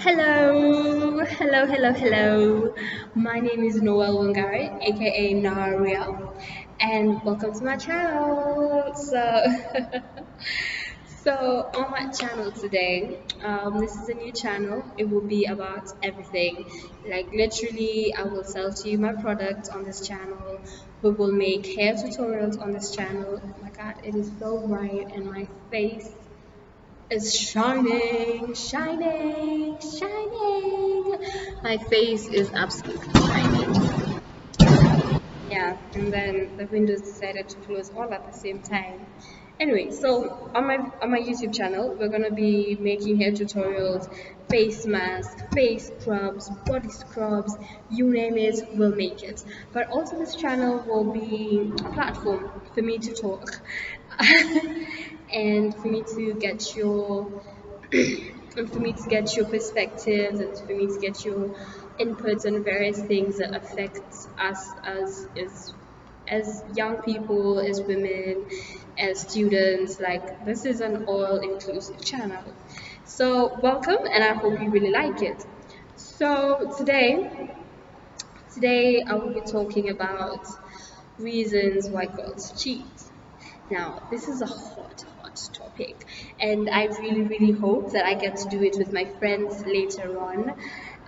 Hello. My name is Noel Wangari, aka Naria, and welcome to my channel. So on my channel today, this is a new channel. It will be about everything. Like literally, I will sell to you my products on this channel. We will make hair tutorials on this channel. Oh my God, it is so bright, and my face is shining. My face is absolutely shining. And then the windows decided to close all at the same time. Anyway, so on my YouTube channel, we're gonna be making hair tutorials, face masks, face scrubs, body scrubs, you name it, we'll make it. But also this channel will be a platform for me to talk and for me to get your and for me to get your perspectives and for me to get your inputs on various things that affect us as young people, as women, as students. Like this is an all-inclusive channel. So welcome, and I hope you really like it. So today I will be talking about reasons why girls cheat. Now, this is a hot topic, and I really hope that I get to do it with my friends later on.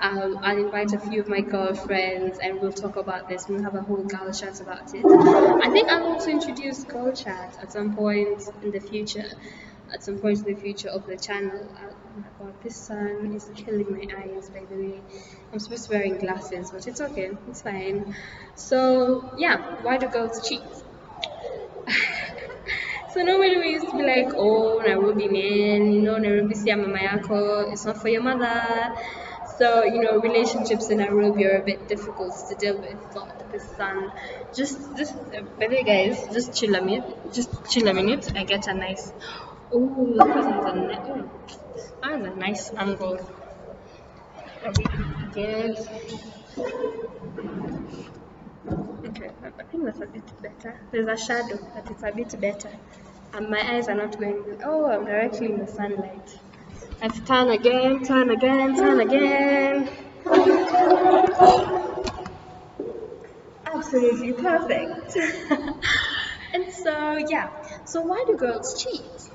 I'll invite a few of my girlfriends, and we'll talk about this. We'll have a whole girl chat about it. I think I'll also introduce girl chat at some point in the future. At some point in the future of the channel. Oh my God, this sun is killing my eyes. By the way, I'm supposed to be wearing glasses, but it's okay. It's fine. So yeah, why do girls cheat? So normally we used to be like, oh, Nairobi man, Nairobi si ya mama yako, it's not for your mother. So, relationships in Nairobi are a bit difficult to deal with. But the sun, by the way, guys, just chill a minute. Just chill a minute. I get a nice, oh, that's a nice angle. Yes. Okay, I think that's a bit better. There's a shadow, but it's a bit better. And my eyes are not going, oh, I'm directly in the sunlight. I have to turn again. Absolutely perfect. And so, yeah. So, why do girls cheat?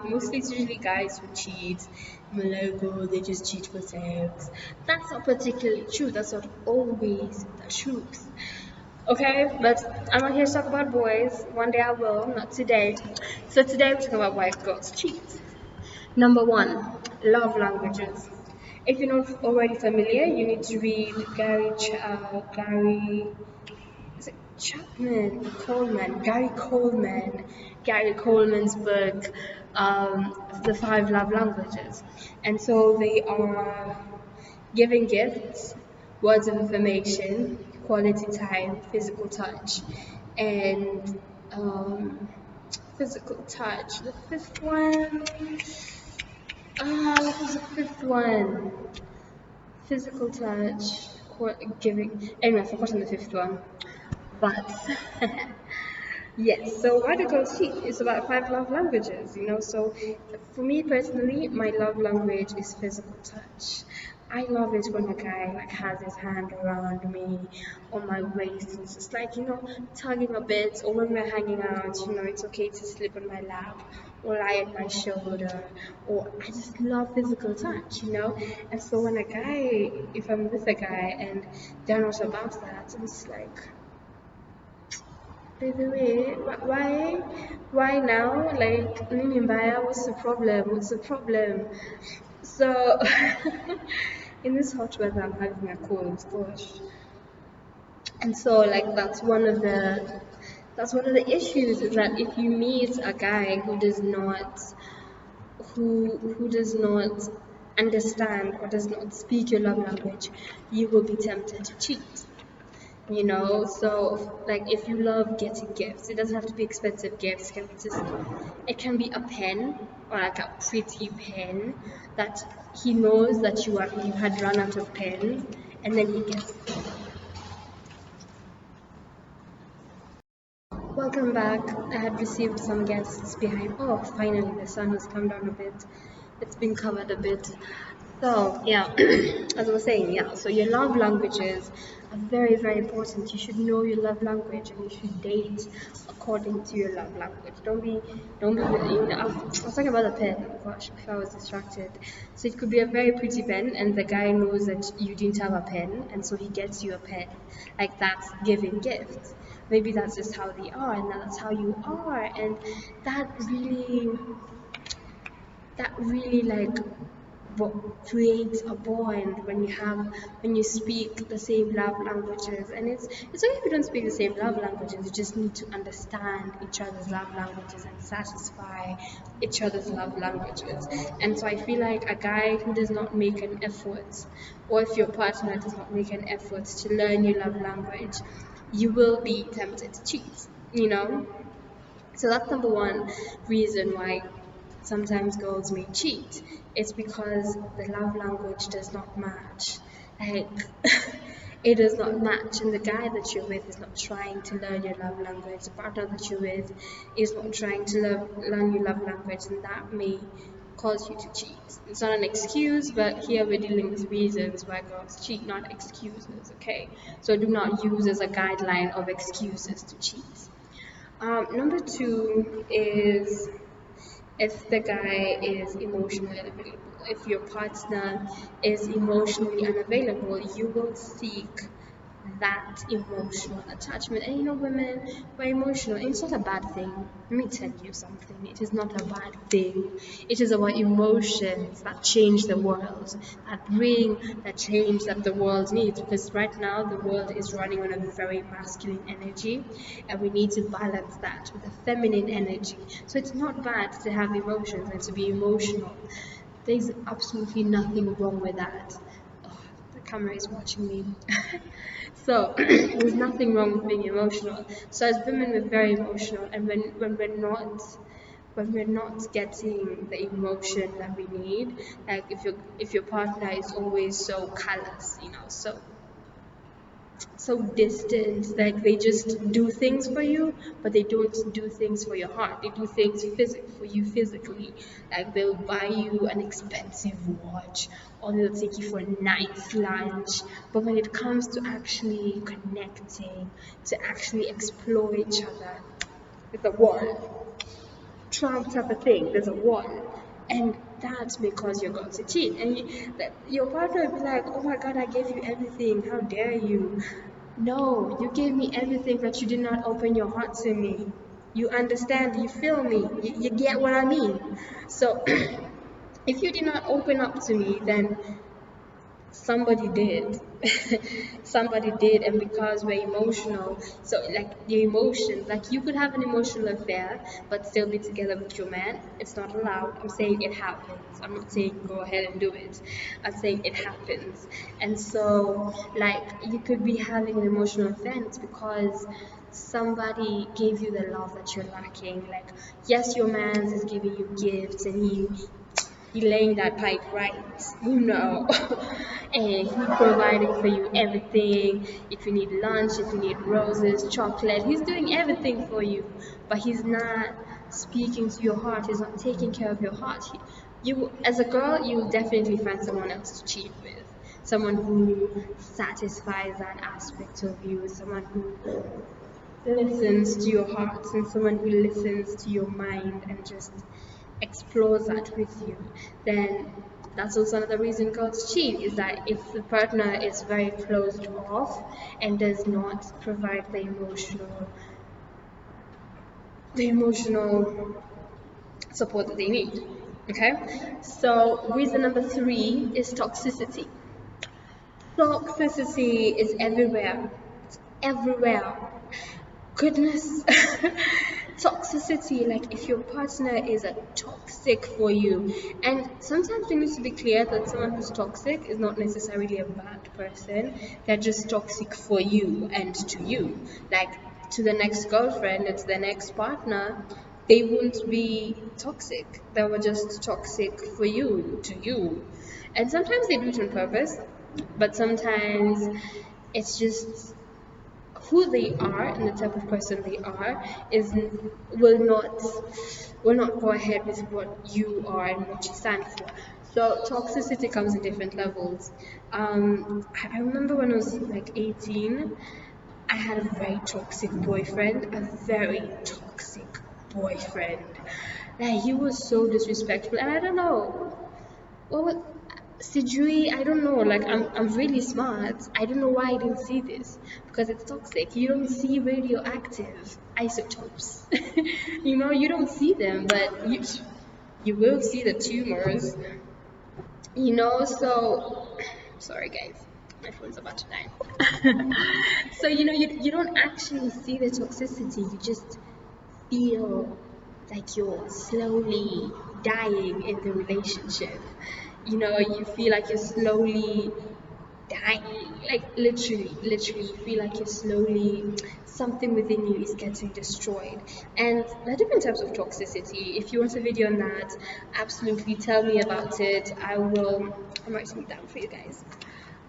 Mostly it's usually guys who cheat. Malego, they just cheat for sex. That's not particularly true. That's not always the truth. Okay, but I'm not here to talk about boys. One day I will, not today. So today we're talking about why girls cheat. Number one, love languages. If you're not already familiar, you need to read Gary is it Gary Coleman's book, The Five Love Languages. And so they are giving gifts, words of affirmation, quality time, physical touch, and physical touch. The fifth one, what was the fifth one? Physical touch, giving. Anyway, I've forgotten the fifth one. But yes, so why do girls cheat? It's about five love languages. So for me personally, my love language is physical touch. I love it when a guy has his hand around me on my waist and it's just tugging a bit, or when we're hanging out, it's okay to sleep on my lap or lie at my shoulder, or I just love physical touch. And so when if I'm with a guy and they're not about that, I'm just like, by the way, why now? Like, nini mbaya, what's the problem? So, in this hot weather, I'm having a cold, gosh. And so, that's one of the issues is that if you meet a guy who does not understand or does not speak your love language, you will be tempted to cheat. So if you love getting gifts, it doesn't have to be expensive gifts. It can be a pen, or like a pretty pen that he knows that you had run out of pens, and then he gets. Welcome back. I had received some guests behind. Oh, finally the sun has come down a bit. It's been covered a bit. So, yeah, as I was saying, yeah, so your love languages are very, very important. You should know your love language and you should date according to your love language. Don't be, I was talking about a pen, oh gosh, before I was distracted. So it could be a very pretty pen and the guy knows that you didn't have a pen and so he gets you a pen. Like that's giving gifts. Maybe that's just how they are and that's how you are. And that really, that really like creates a bond when you speak the same love languages. And it's okay if you don't speak the same love languages, you just need to understand each other's love languages and satisfy each other's love languages. And so I feel like a guy who does not make an effort, or if your partner does not make an effort to learn your love language, you will be tempted to cheat, you know. So that's number one reason why sometimes girls may cheat. It's because the love language does not match. Like, it does not match, and the guy that you're with is not trying to learn your love language. The partner that you're with is not trying to learn your love language, and that may cause you to cheat. It's not an excuse, but here we're dealing with reasons why girls cheat, not excuses, okay? So do not use as a guideline of excuses to cheat. Number two is if the guy is emotionally unavailable. If your partner is emotionally unavailable, you will seek that emotional attachment. And you know, women, we're emotional. And it's not a bad thing. Let me tell you something. It is not a bad thing. It is about emotions that change the world, that bring the change that the world needs. Because right now, the world is running on a very masculine energy, and we need to balance that with a feminine energy. So it's not bad to have emotions and to be emotional. There's absolutely nothing wrong with that. Oh, the camera is watching me. So there's nothing wrong with being emotional. So as women, we're very emotional, and when we're not getting the emotion that we need, like if your partner is always so callous, you know, so distant, like they just do things for you, but they don't do things for your heart. They do things for you physically. Like they'll buy you an expensive watch, or they'll take you for a nice lunch. But when it comes to actually connecting, to actually explore each other, it's a wall. Trump type of thing. There's a wall. And that's because you're going to cheat. And your partner will be like, oh my God, I gave you everything. How dare you? No, you gave me everything, but you did not open your heart to me. You understand, you feel me, you get what I mean. So if you did not open up to me, then somebody did. Somebody did, and because we're emotional, so like your emotions, like you could have an emotional affair but still be together with your man. It's not allowed. I'm saying it happens. I'm not saying go ahead and do it. I'm saying it happens. And so like you could be having an emotional affair and it's because somebody gave you the love that you're lacking. Like yes, your man is giving you gifts and he laying that pipe right, you know, and he's providing for you everything. If you need lunch, if you need roses, chocolate, he's doing everything for you, but he's not speaking to your heart. He's not taking care of your heart. You, as a girl, you'll definitely find someone else to cheat with. Someone who satisfies that aspect of you, someone who listens to your heart, and someone who listens to your mind and just explores that with you. Then that's also another reason girls cheat, is that if the partner is very closed off and does not provide the emotional support that they need. Okay, so reason number three is toxicity. Toxicity is everywhere. It's everywhere. Goodness. Toxicity, like if your partner is a toxic for you, and sometimes we need to be clear that someone who's toxic is not necessarily a bad person. They're just toxic for you and to you. Like to the next girlfriend and to the next partner, they won't be toxic. They were just toxic for you, to you. And sometimes they do it on purpose, but sometimes it's just who they are and the type of person they are is will not will not go ahead with what you are and what you stand for. So toxicity comes in different levels. I remember when I was like 18, I had a very toxic boyfriend, a very toxic boyfriend. Like he was so disrespectful, and I don't know. Well, Sijui, I don't know. Like I'm really smart. I don't know why I didn't see this because it's toxic. You don't see radioactive isotopes. You don't see them, but you will see the tumors. So sorry guys, my phone's about to die. So you don't actually see the toxicity. You just feel like you're slowly dying in the relationship. You feel like you're slowly dying, like literally you feel like you're slowly, something within you is getting destroyed. And there are different types of toxicity. If you want a video on that, absolutely tell me about it. I'm writing it down for you guys.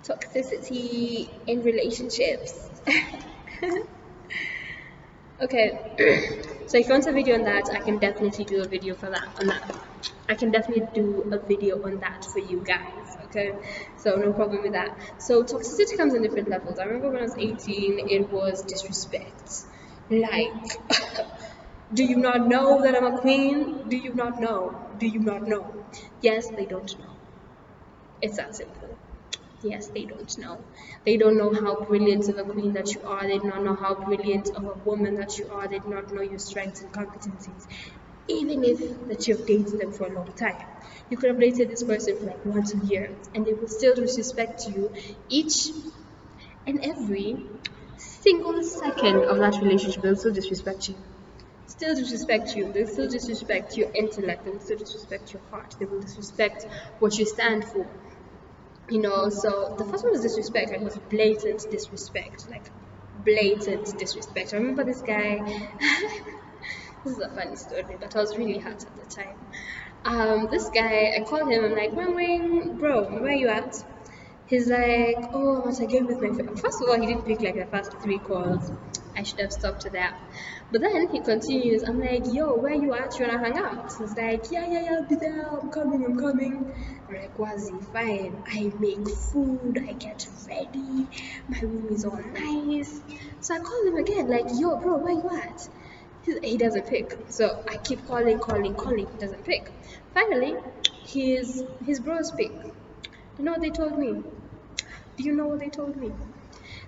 Toxicity in relationships. Okay, so if you want a video on that, I can definitely do a video for that on that. I can definitely do a video on that for you guys. Okay, so no problem with that. So toxicity comes in different levels. I remember when I was 18, it was disrespect. Like, do you not know that I'm a queen? Do you not know? Do you not know? Yes, they don't know. It's that simple. Yes, they don't know. They don't know how brilliant of a queen that you are. They do not know how brilliant of a woman that you are. They do not know your strengths and competencies. Even if that you've dated them for a long time. You could have dated this person for like 1 2 years and they will still disrespect you each and every single second of that relationship. They'll still disrespect you. Still disrespect you. They'll still disrespect your intellect. They will still disrespect your heart. They will disrespect what you stand for. So the first one was disrespect. Like, it was blatant disrespect. Like, blatant disrespect. I remember this guy. This is a funny story, but I was really hurt at the time. This guy, I called him. I'm like, ring, ring, bro, where you at? He's like, oh, I'm at a game with my friend. First of all, he didn't pick like the first 3 calls. I should have stopped to that. But then he continues. I'm like, yo, where you at? You wanna hang out? He's like, yeah, I'll be there. I'm coming. I'm like, Wazi, fine. I make food. I get ready. My room is all nice. So I called him again, like, yo, bro, where you at? He doesn't pick. So I keep calling. He doesn't pick. Finally, his bros pick. You know what they told me? Do you know what they told me?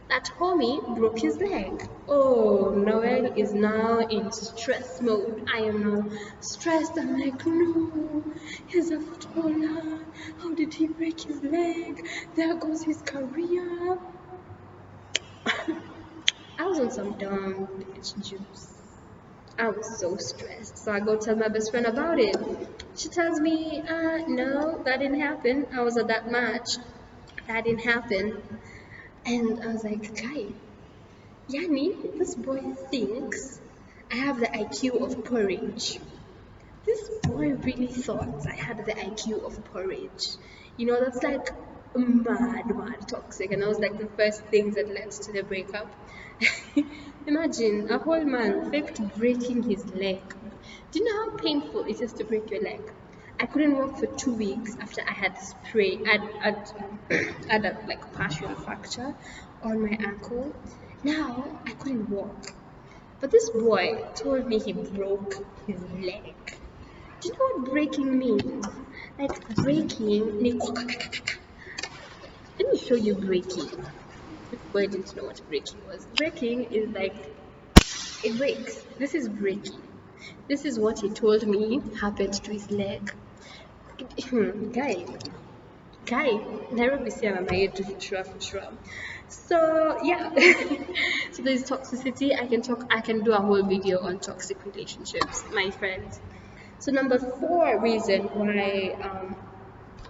That homie broke his leg. Oh, Noel is now in stress mode. I am now stressed. I'm like, no, he's a footballer. How did he break his leg? There goes his career. I was on some dumb bitch juice. I was so stressed. So I go tell my best friend about it. She tells me, no, that didn't happen. I was at that match. That didn't happen. And I was like, Kai, Yani, this boy thinks I have the IQ of porridge. This boy really thought I had the IQ of porridge. That's like mad toxic. And that was like the first things that led to the breakup. Imagine a whole man faked breaking his leg. Do you know how painful it is to break your leg? I couldn't walk for 2 weeks after I had had a like partial fracture on my ankle. Now I couldn't walk. But this boy told me he broke his leg. Do you know what breaking means? Like breaking. Let me show you breaking. This boy didn't know what breaking was. Breaking is like it breaks. This is breaking. This is what he told me happened to his leg. Guy, Nairobi siya mama yetu for sure. So yeah, so there's toxicity. I can do a whole video on toxic relationships, my friends. So number 4 reason why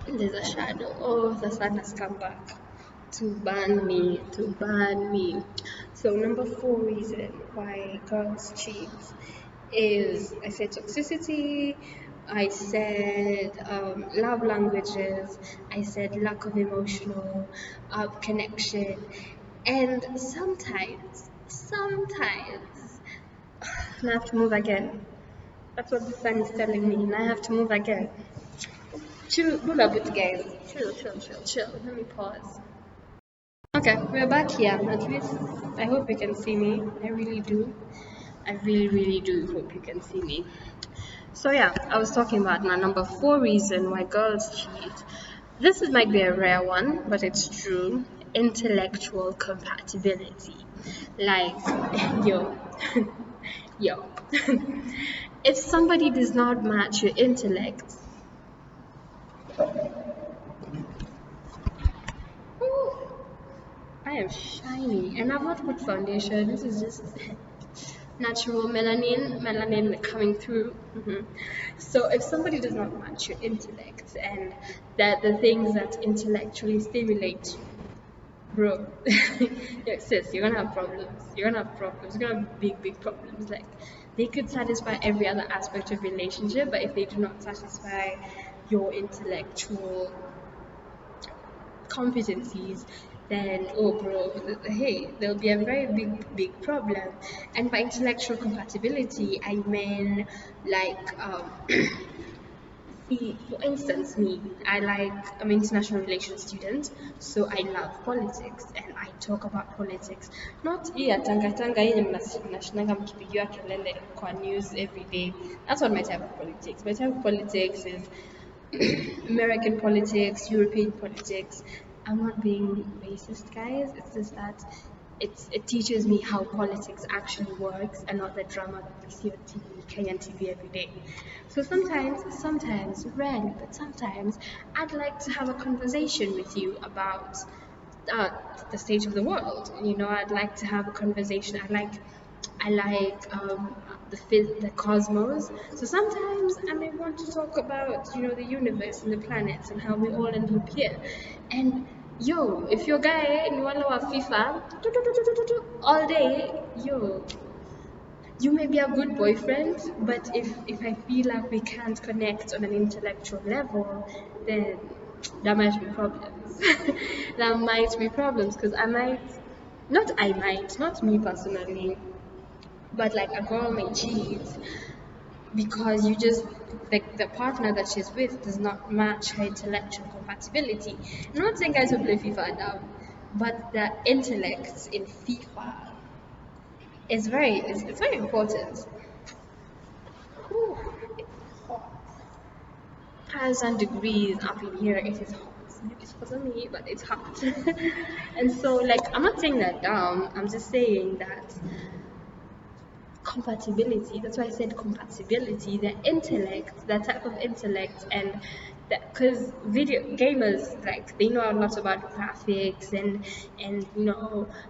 there's a shadow. Oh, the sun has come back to burn me. So number 4 reason why girls cheat is, I said toxicity, I said love languages, I said lack of emotional connection, and sometimes sometimes I have to move again. That's what the sun is telling me, and I have to move again. Chill, do a bit, guys. Chill, chill, chill, chill. Let me pause. Okay, we're back here. At least I hope you can see me. I really do. I really, really do hope you can see me. So yeah, I was talking about my number 4 reason why girls cheat. This might be a rare one, but it's true. Intellectual compatibility. Like, yo, yo. If somebody does not match your intellect, ooh, I am shiny and I've not put foundation. This is just natural melanin coming through. So if somebody does not match your intellect and that the things that intellectually stimulate you, bro, yeah, sis, you're gonna have problems. You're gonna have problems. You're gonna have big problems. Like they could satisfy every other aspect of relationship, but if they do not satisfy your intellectual competencies, then oh bro, hey, there'll be a very big problem. And by intellectual compatibility, I mean like see, for instance, me, I'm an international relations student, so I love politics and I talk about politics. Not here, tanga yenye mnashinanga mkipigiwa kelele kwa news every day. That's not my type of politics. My type of politics is American politics, European politics. I'm not being racist, guys. It's just that it teaches me how politics actually works and not the drama that we see on TV, Kenyan TV every day. So sometimes, rarely, but sometimes, I'd like to have a conversation with you about uh, the state of the world. You know, I'd like to have a conversation. I like the cosmos. So sometimes I may want to talk about the universe and the planets and how we all end up here. And yo, if your guy ni wale wa FIFA all day, yo, you may be a good boyfriend, but if I feel like we can't connect on an intellectual level, then there might be problems. There might be problems because not me personally, but like a girl may cheat because the partner that she's with does not match her intellectual compatibility. I'm not saying guys who play FIFA are dumb, but the intellect in FIFA it's very important. Whew, it's hot. 1,000 degrees up in here. It is hot. It's hot on me, but it's hot. And so, like, I'm not saying that dumb. I'm just saying that compatibility. That's why I said compatibility. The intellect, that type of intellect, and because video gamers like they know a lot about graphics and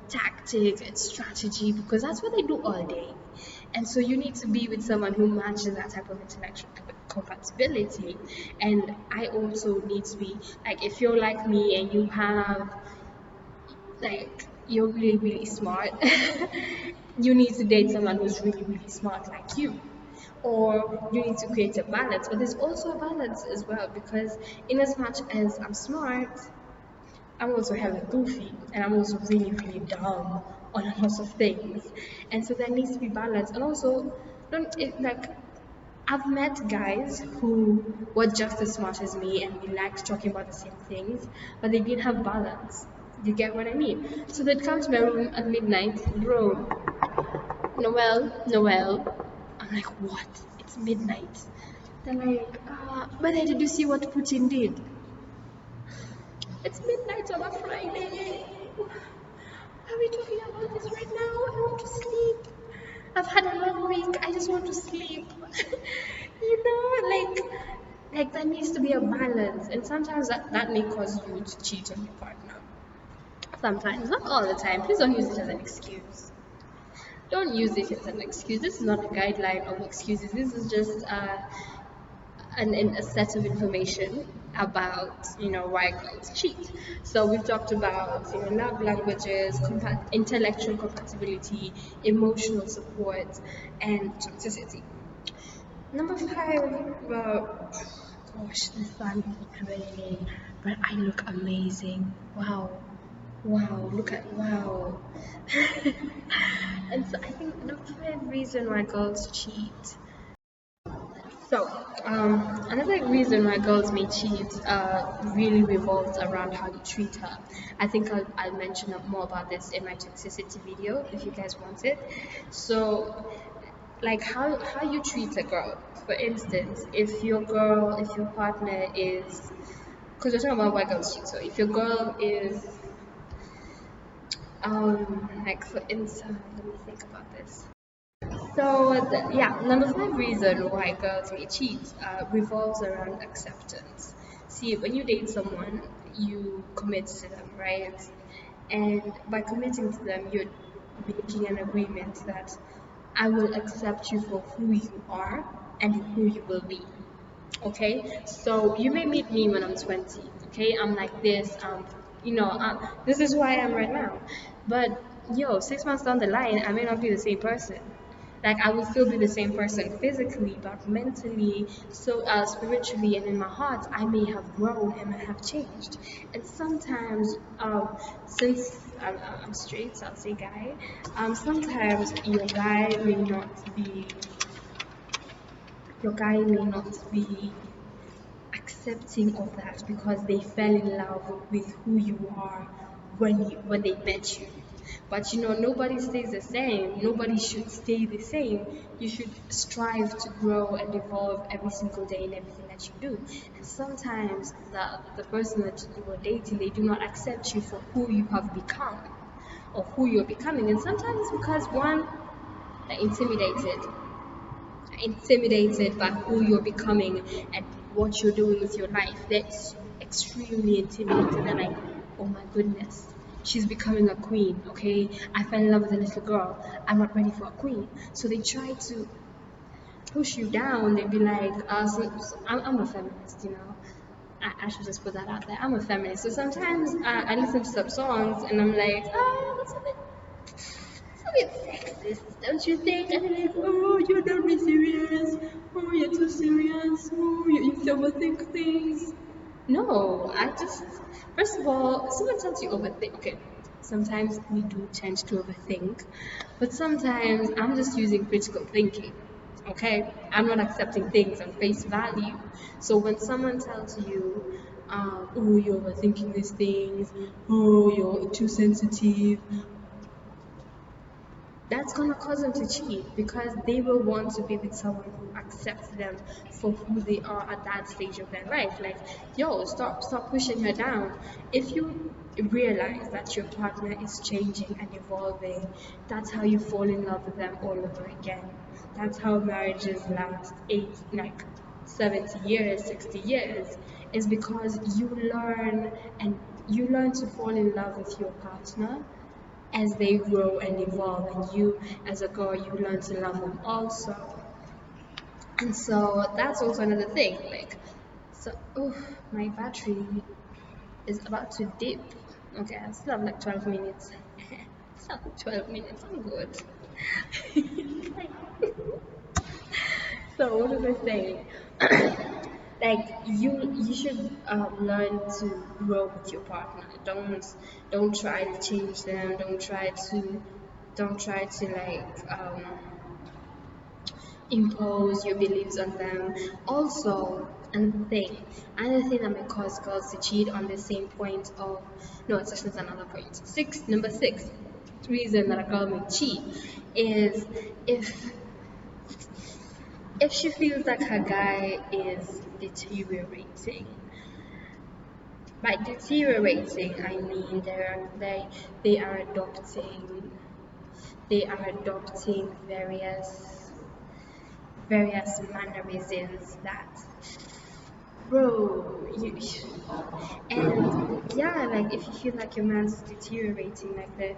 tactics and strategy because that's what they do all day. And so you need to be with someone who matches that type of intellectual compatibility. And I also need to be like, if you're like me and you have like you're really smart, you need to date someone who's really smart like you. Or you need to create a balance. But there's also a balance as well because in as much as I'm smart, I'm also hella goofy and I'm also really dumb on a lot of things. And so there needs to be balance. And also I've met guys who were just as smart as me and we liked talking about the same things, but they didn't have balance. You get what I mean? So they'd come to my room at midnight, bro, Noel. I'm like, what? It's midnight. They're like, but did you see what Putin did? It's midnight on a Friday. Are we talking about this right now? I want to sleep. I've had a long week. I just want to sleep. Like there needs to be a balance. And sometimes that may cause you to cheat on your partner. Sometimes, not all the time. Please don't use it as an excuse. Don't use it as an excuse. This is not a guideline of excuses. This is just a set of information about why girls cheat. So we've talked about love languages, intellectual compatibility, emotional support, and toxicity. Number 5, gosh, the sun is raining, but I look amazing. Wow. Wow, look at wow. And so I think number five reason why girls cheat. So, another reason why girls may cheat really revolves around how you treat her. I think I'll mention more about this in my toxicity video if you guys want it. So, like how you treat a girl. For instance, if your partner is, because we're talking about why girls cheat. So, if your girl is, like for instance, let me think about this. So, yeah, number five reason why girls may cheat revolves around acceptance. See, when you date someone, you commit to them, right? And by committing to them, you're making an agreement that I will accept you for who you are and who you will be. Okay, so you may meet me when I'm 20. Okay, I'm like this. This is who I am right now. But yo, 6 months down the line, I may not be the same person. Like I will still be the same person physically, but mentally, so spiritually, and in my heart, I may have grown and I have changed. And sometimes, since I'm straight, so I'll say guy. Sometimes your guy may not be accepting of that because they fell in love with who you are when they met you. But nobody stays the same. Nobody should stay the same. You should strive to grow and evolve every single day in everything that you do. And sometimes the person that you are dating, they do not accept you for who you have become or who you're becoming. And sometimes it's because one, they're intimidated by who you're becoming and what you're doing with your life. That's extremely intimidated. They're like, oh my goodness, she's becoming a queen. Okay, I fell in love with a little girl. I'm not ready for a queen. So they try to push you down. They'd be like, I'm a feminist, I should just put that out there. I'm a feminist. So sometimes I listen to some songs and I'm like, that's a bit sexist, don't you think? And they're like, oh, you don't be serious. Oh, you're too serious. Oh, you overthink things. No, first of all, someone tells you overthink. Okay, sometimes we do tend to overthink, but sometimes I'm just using critical thinking. Okay, I'm not accepting things on face value. So when someone tells you, oh, you're overthinking these things, oh, you're too sensitive, that's gonna cause them to cheat because they will want to be with someone who accepts them for who they are at that stage of their life. Like, yo, stop pushing her down. If you realize that your partner is changing and evolving, that's how you fall in love with them all over again. That's how marriages last 70 years, 60 years, is because you learn to fall in love with your partner as they grow and evolve, and you as a girl, you learn to love them also. And so that's also another thing, like, so oh, my battery is about to dip. Okay, I still have like 12 minutes. Still have 12 minutes, I'm good. So what was I saying? Like you should learn to grow with your partner. Don't try to change them. Don't try to impose your beliefs on them. Also, another thing that may cause girls to cheat on the same point of, no, it's actually another point. Number six reason that a girl may cheat is if if she feels like her guy is deteriorating. By deteriorating, I mean they are adopting various mannerisms that, bro, and yeah, like if you feel like your man's deteriorating, like they're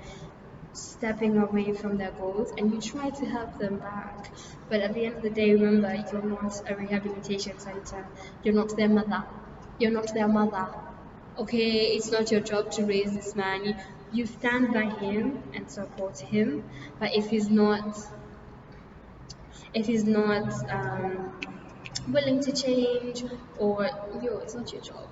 stepping away from their goals, and you try to help them back, but at the end of the day, remember, you're not a rehabilitation center. You're not their mother. You're not their mother. Okay, it's not your job to raise this man. You stand by him and support him, but if he's not willing to change, or it's not your job.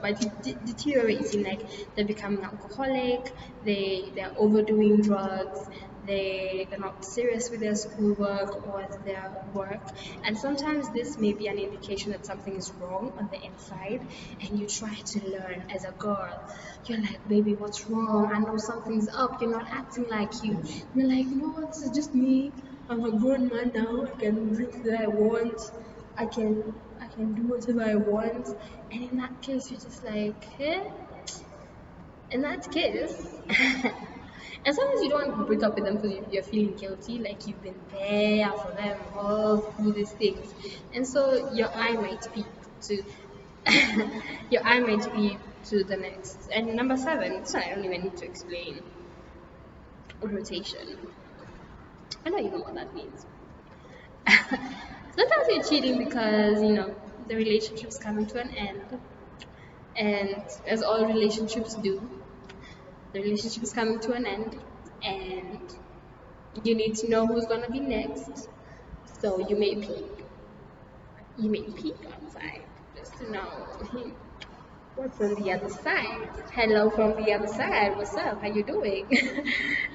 by deteriorating, like they're becoming alcoholic, they're overdoing drugs, they're not serious with their schoolwork or their work, and sometimes this may be an indication that something is wrong on the inside, and you try to learn as a girl. You're like, baby, what's wrong? I know something's up. You're not acting like you. You're like, no, this is just me. I'm a grown man now. I can drink that I want. I can do whatever I want. And in that case, you're just like, eh? In that case, and sometimes you don't want to break up with them because you're feeling guilty, like you've been there for them all through these things, and so your eye might peak to your eye might be to the next. And number 7, so I don't even need to explain, rotation. I don't even know what that means. Sometimes you're cheating because the relationship's coming to an end, and as all relationships do, the relationship is coming to an end, and you need to know who's gonna be next. So you may peek outside just to know what's on the other side. Hello from the other side. What's up? How you doing?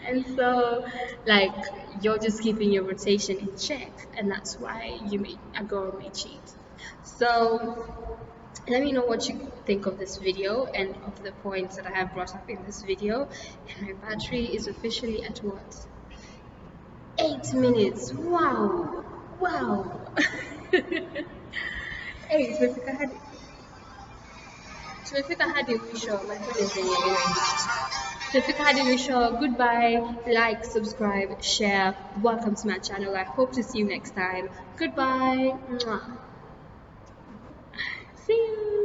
And so, like, you're just keeping your rotation in check, and that's why a girl may cheat. So let me know what you think of this video and of the points that I have brought up in this video. And my battery is officially at what? 8 minutes. Wow. Hey, tumefika hadi mwisho. My phone is ringing anyway. Tumefika hadi mwisho. Goodbye. Like, subscribe, share. Welcome to my channel. I hope to see you next time. Goodbye. Mwah. See you.